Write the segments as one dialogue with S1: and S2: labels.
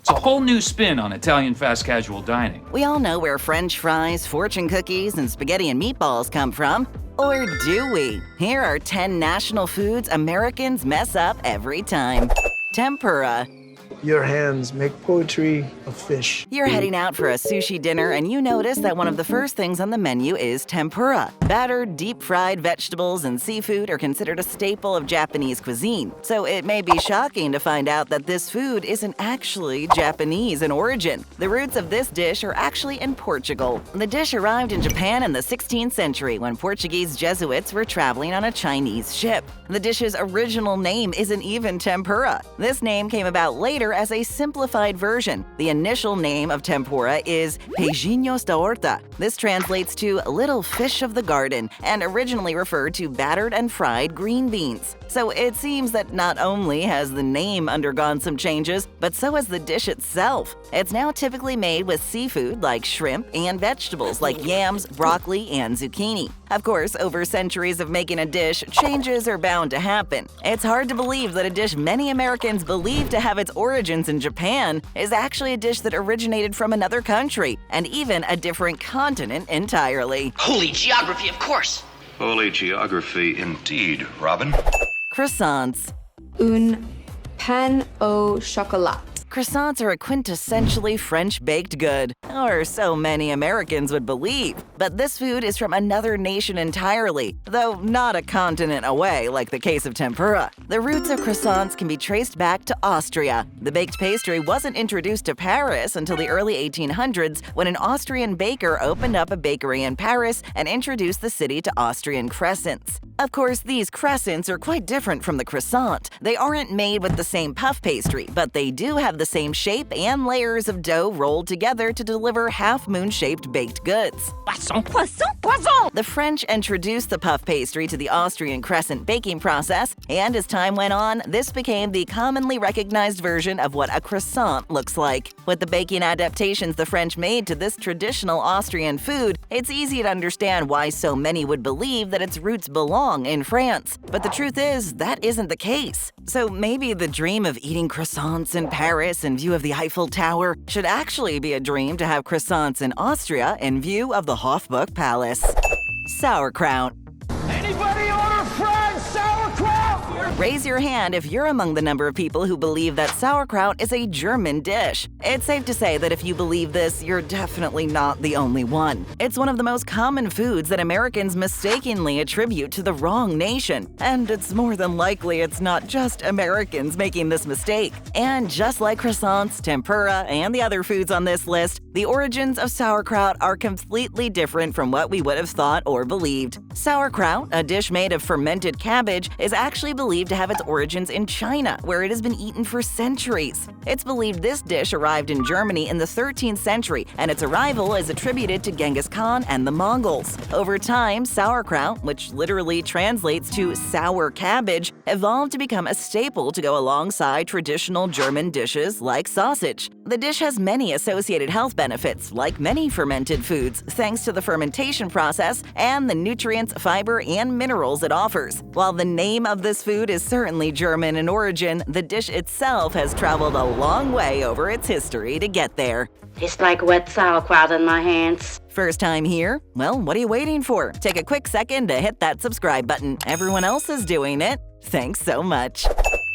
S1: It's a whole new spin on Italian fast casual dining.
S2: We all know where French fries, fortune cookies, and spaghetti and meatballs come from. Or do we? Here are 10 national foods Americans mess up every time. Tempura.
S3: Your hands make poetry of fish.
S2: You're heading out for a sushi dinner and you notice that one of the first things on the menu is tempura. Battered, deep-fried vegetables and seafood are considered a staple of Japanese cuisine, so it may be shocking to find out that this food isn't actually Japanese in origin. The roots of this dish are actually in Portugal. The dish arrived in Japan in the 16th century when Portuguese Jesuits were traveling on a Chinese ship. The dish's original name isn't even tempura. This name came about later as a simplified version. The initial name of tempura is peixinhos da horta. This translates to little fish of the garden and originally referred to battered and fried green beans. So it seems that not only has the name undergone some changes, but so has the dish itself. It's now typically made with seafood like shrimp and vegetables like yams, broccoli, and zucchini. Of course, over centuries of making a dish, changes are bound to happen. It's hard to believe that a dish many Americans believe to have its origins in Japan is actually a dish that originated from another country, and even a different continent entirely.
S4: Holy geography, of course!
S5: Holy geography indeed, Robin.
S2: Croissants.
S6: Un pain au chocolat.
S2: Croissants are a quintessentially French baked good, or so many Americans would believe. But this food is from another nation entirely, though not a continent away like the case of tempura. The roots of croissants can be traced back to Austria. The baked pastry wasn't introduced to Paris until the early 1800s when an Austrian baker opened up a bakery in Paris and introduced the city to Austrian crescents. Of course, these crescents are quite different from the croissant. They aren't made with the same puff pastry, but they do have the same shape and layers of dough rolled together to deliver half-moon-shaped baked goods.
S4: Poisson, poisson, poisson!
S2: The French introduced the puff pastry to the Austrian crescent baking process, and as time went on, this became the commonly recognized version of what a croissant looks like. With the baking adaptations the French made to this traditional Austrian food, it's easy to understand why so many would believe that its roots belong in France. But the truth is, that isn't the case. So maybe the dream of eating croissants in Paris in view of the Eiffel Tower should actually be a dream to have croissants in Austria in view of the Hofburg Palace. Sauerkraut.
S7: Anybody order fried sauerkraut?
S2: Raise your hand if you're among the number of people who believe that sauerkraut is a German dish. It's safe to say that if you believe this, you're definitely not the only one. It's one of the most common foods that Americans mistakenly attribute to the wrong nation. And it's more than likely it's not just Americans making this mistake. And just like croissants, tempura, and the other foods on this list, the origins of sauerkraut are completely different from what we would have thought or believed. Sauerkraut, a dish made of fermented cabbage, is actually believed to have its origins in China, where it has been eaten for centuries. It's believed this dish arrived in Germany in the 13th century, and its arrival is attributed to Genghis Khan and the Mongols. Over time, sauerkraut, which literally translates to sour cabbage, evolved to become a staple to go alongside traditional German dishes like sausage. The dish has many associated health benefits, like many fermented foods, thanks to the fermentation process and the nutrients, fiber, and minerals it offers. While the name of this food is certainly German in origin, the dish itself has traveled a long way over its history to get there.
S8: It's like wet sauerkraut in my hands.
S2: First time here? Well, what are you waiting for? Take a quick second to hit that subscribe button. Everyone else is doing it. Thanks so much.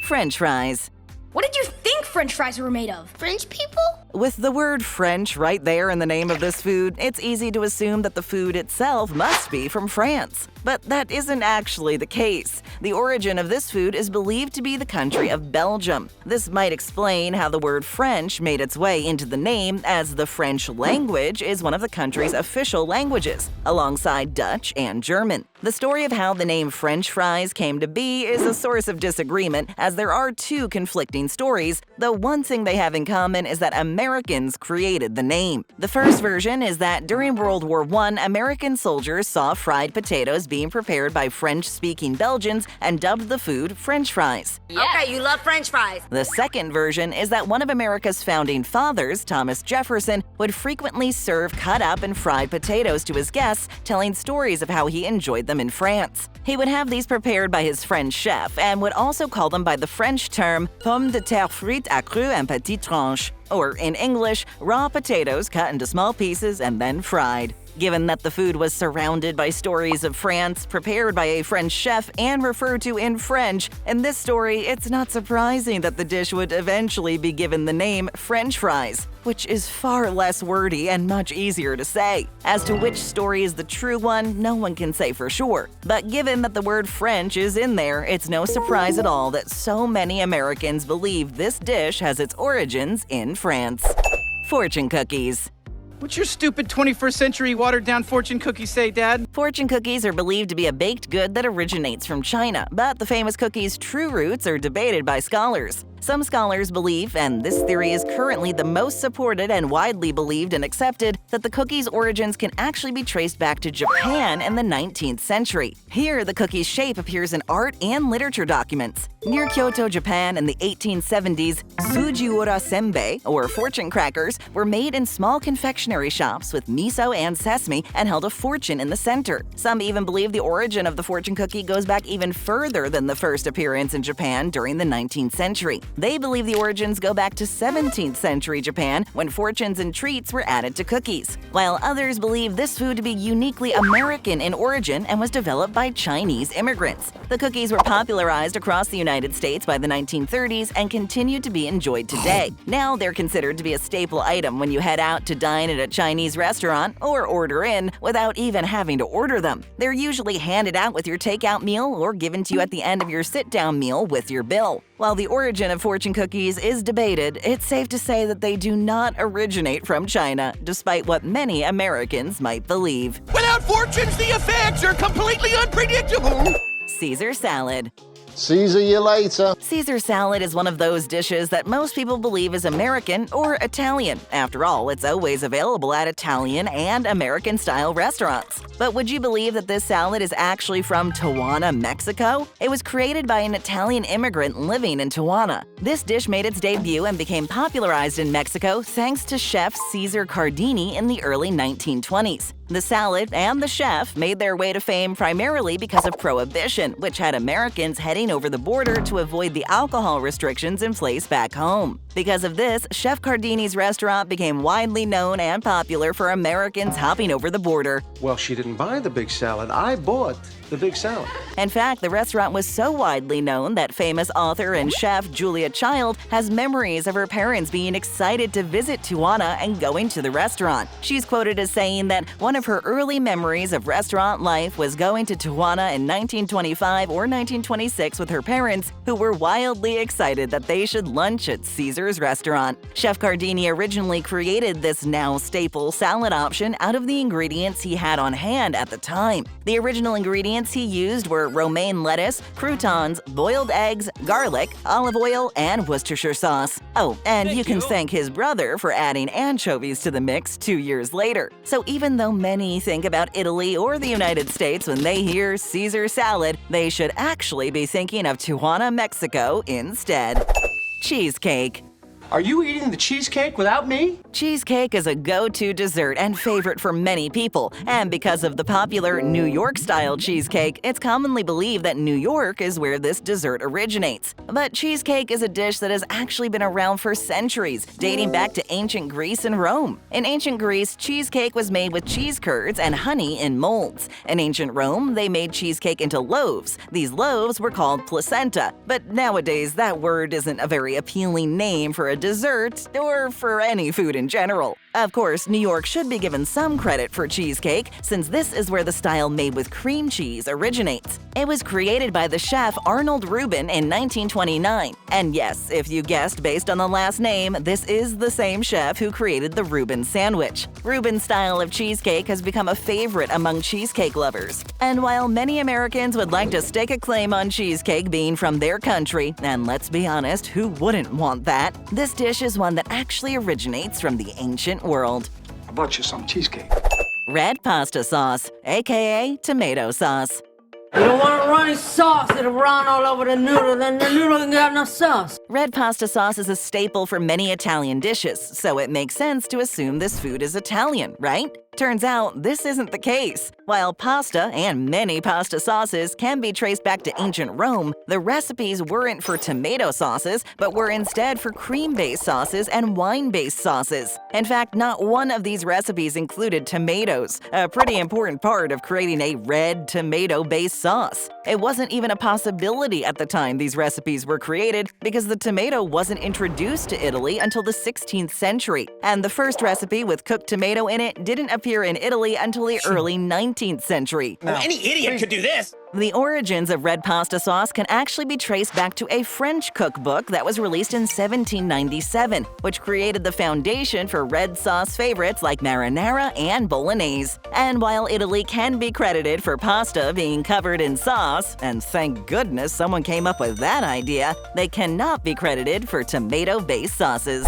S2: French fries.
S9: What did you think French fries were made of?
S8: French people?
S2: With the word French right there in the name of this food, it's easy to assume that the food itself must be from France. But that isn't actually the case. The origin of this food is believed to be the country of Belgium. This might explain how the word French made its way into the name, as the French language is one of the country's official languages, alongside Dutch and German. The story of how the name French fries came to be is a source of disagreement, as there are two conflicting stories, though one thing they have in common is that Americans created the name. The first version is that during World War I, American soldiers saw fried potatoes being prepared by French-speaking Belgians and dubbed the food French fries.
S8: Okay, you love French fries.
S2: The second version is that one of America's founding fathers, Thomas Jefferson, would frequently serve cut up and fried potatoes to his guests, telling stories of how he enjoyed them in France. He would have these prepared by his French chef and would also call them by the French term pommes de terre frites à crue en petites tranches. or in English, raw potatoes cut into small pieces and then fried. Given that the food was surrounded by stories of France, prepared by a French chef, and referred to in French, in this story, it's not surprising that the dish would eventually be given the name French fries, which is far less wordy and much easier to say. As to which story is the true one, no one can say for sure. But given that the word French is in there, it's no surprise at all that so many Americans believe this dish has its origins in France. Fortune cookies.
S10: What's your stupid 21st century watered-down fortune cookie say, Dad?
S2: Fortune cookies are believed to be a baked good that originates from China, but the famous cookie's true roots are debated by scholars. Some scholars believe, and this theory is currently the most supported and widely believed and accepted, that the cookie's origins can actually be traced back to Japan in the 19th century. Here, the cookie's shape appears in art and literature documents. Near Kyoto, Japan in the 1870s, Sujiura senbei, or fortune crackers, were made in small confectionery shops with miso and sesame and held a fortune in the center. Some even believe the origin of the fortune cookie goes back even further than the first appearance in Japan during the 19th century. They believe the origins go back to 17th century Japan when fortunes and treats were added to cookies, while others believe this food to be uniquely American in origin and was developed by Chinese immigrants. The cookies were popularized across the United States by the 1930s and continue to be enjoyed today. Now they're considered to be a staple item when you head out to dine at a Chinese restaurant or order in without even having to order them. They're usually handed out with your takeout meal or given to you at the end of your sit-down meal with your bill. While the origin of fortune cookies is debated, it's safe to say that they do not originate from China, despite what many Americans might believe.
S7: Without fortunes, the effects are completely unpredictable.
S2: Caesar salad.
S11: Caesar you later.
S2: Caesar salad is one of those dishes that most people believe is American or Italian. After all, it's always available at Italian and American-style restaurants. But would you believe that this salad is actually from Tijuana, Mexico? It was created by an Italian immigrant living in Tijuana. This dish made its debut and became popularized in Mexico thanks to chef Cesar Cardini in the early 1920s. The salad and the chef made their way to fame primarily because of Prohibition, which had Americans heading over the border to avoid the alcohol restrictions in place back home. Because of this, Chef Cardini's restaurant became widely known and popular for Americans hopping over the border.
S11: Well, she didn't buy the big salad. I bought the big salad.
S2: In fact, the restaurant was so widely known that famous author and chef Julia Child has memories of her parents being excited to visit Tijuana and going to the restaurant. She's quoted as saying that one of her early memories of restaurant life was going to Tijuana in 1925 or 1926 with her parents, who were wildly excited that they should lunch at Caesar's restaurant. Chef Cardini originally created this now staple salad option out of the ingredients he had on hand at the time. The original ingredients he used were romaine lettuce, croutons, boiled eggs, garlic, olive oil, and Worcestershire sauce. Oh, and you can thank his brother for adding anchovies to the mix 2 years later. So even though many think about Italy or the United States when they hear Caesar salad, they should actually be thinking of Tijuana, Mexico instead. Cheesecake.
S7: Are you eating the cheesecake without me?
S2: Cheesecake is a go-to dessert and favorite for many people, and because of the popular New York-style cheesecake, it's commonly believed that New York is where this dessert originates. But cheesecake is a dish that has actually been around for centuries, dating back to ancient Greece and Rome. In ancient Greece, cheesecake was made with cheese curds and honey in molds. In ancient Rome, they made cheesecake into loaves. These loaves were called placenta, but nowadays that word isn't a very appealing name for a dessert, or for any food in general. Of course, New York should be given some credit for cheesecake, since this is where the style made with cream cheese originates. It was created by the chef Arnold Rubin in 1929. And yes, if you guessed based on the last name, this is the same chef who created the Reuben sandwich. Reuben's style of cheesecake has become a favorite among cheesecake lovers. And while many Americans would like to stake a claim on cheesecake being from their country, and let's be honest, who wouldn't want that? This dish is one that actually originates from the ancient world.
S3: I bought you some cheesecake.
S2: Red pasta sauce, aka tomato sauce.
S12: You don't want a runny sauce that'll run all over the noodle, then the noodle ain't got no sauce.
S2: Red pasta sauce is a staple for many Italian dishes, so it makes sense to assume this food is Italian, right? Turns out this isn't the case. While pasta and many pasta sauces can be traced back to ancient Rome, the recipes weren't for tomato sauces, but were instead for cream-based sauces and wine-based sauces. In fact, not one of these recipes included tomatoes, a pretty important part of creating a red tomato-based sauce. It wasn't even a possibility at the time these recipes were created because the tomato wasn't introduced to Italy until the 16th century, and the first recipe with cooked tomato in it didn't appear in Italy until the early 19th century.
S7: Oh, any idiot could do this.
S2: The origins of red pasta sauce can actually be traced back to a French cookbook that was released in 1797, which created the foundation for red sauce favorites like marinara and bolognese. And while Italy can be credited for pasta being covered in sauce, and thank goodness someone came up with that idea, they cannot be credited for tomato-based sauces.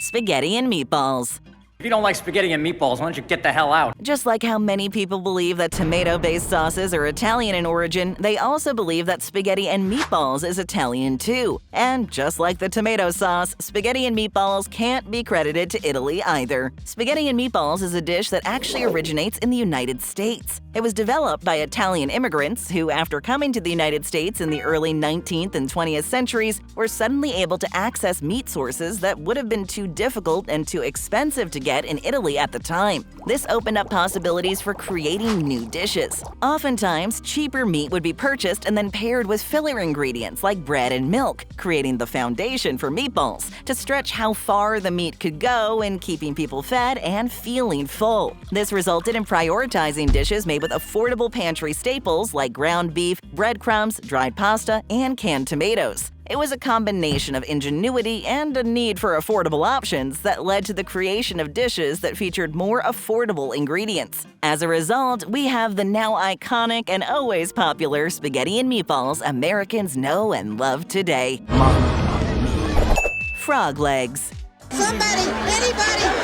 S2: Spaghetti and meatballs.
S13: If you don't like spaghetti and meatballs, why don't you get the hell out?
S2: Just like how many people believe that tomato-based sauces are Italian in origin, they also believe that spaghetti and meatballs is Italian too. And just like the tomato sauce, spaghetti and meatballs can't be credited to Italy either. Spaghetti and meatballs is a dish that actually originates in the United States. It was developed by Italian immigrants who, after coming to the United States in the early 19th and 20th centuries, were suddenly able to access meat sources that would have been too difficult and too expensive to get in Italy at the time. This opened up possibilities for creating new dishes. Oftentimes, cheaper meat would be purchased and then paired with filler ingredients like bread and milk, creating the foundation for meatballs to stretch how far the meat could go in keeping people fed and feeling full. This resulted in prioritizing dishes made with affordable pantry staples like ground beef, breadcrumbs, dried pasta, and canned tomatoes. It was a combination of ingenuity and a need for affordable options that led to the creation of dishes that featured more affordable ingredients. As a result, we have the now iconic and always popular spaghetti and meatballs Americans know and love today. Frog legs.
S14: Somebody, anybody, help!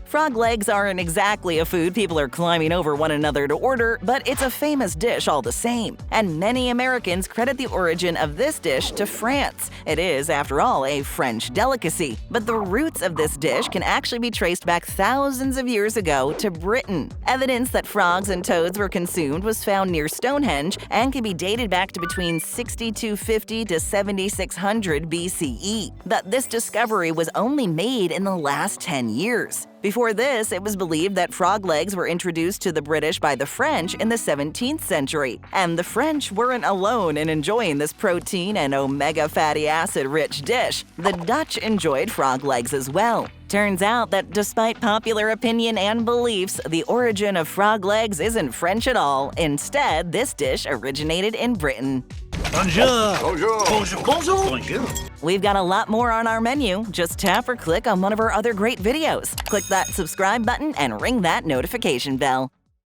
S2: Frog legs aren't exactly a food people are climbing over one another to order, but it's a famous dish all the same. And many Americans credit the origin of this dish to France. It is, after all, a French delicacy. But the roots of this dish can actually be traced back thousands of years ago to Britain. Evidence that frogs and toads were consumed was found near Stonehenge and can be dated back to between 6250 to 7600 BCE. But this discovery was only made in the last 10 years. Before this, it was believed that frog legs were introduced to the British by the French in the 17th century. And the French weren't alone in enjoying this protein and omega fatty acid-rich dish. The Dutch enjoyed frog legs as well. Turns out that despite popular opinion and beliefs, the origin of frog legs isn't French at all. Instead, this dish originated in Britain.
S7: Bonjour.
S5: Bonjour.
S7: Bonjour. Bonjour. Bonjour.
S2: We've got a lot more on our menu. Just tap or click on one of our other great videos. Click that subscribe button and ring that notification bell.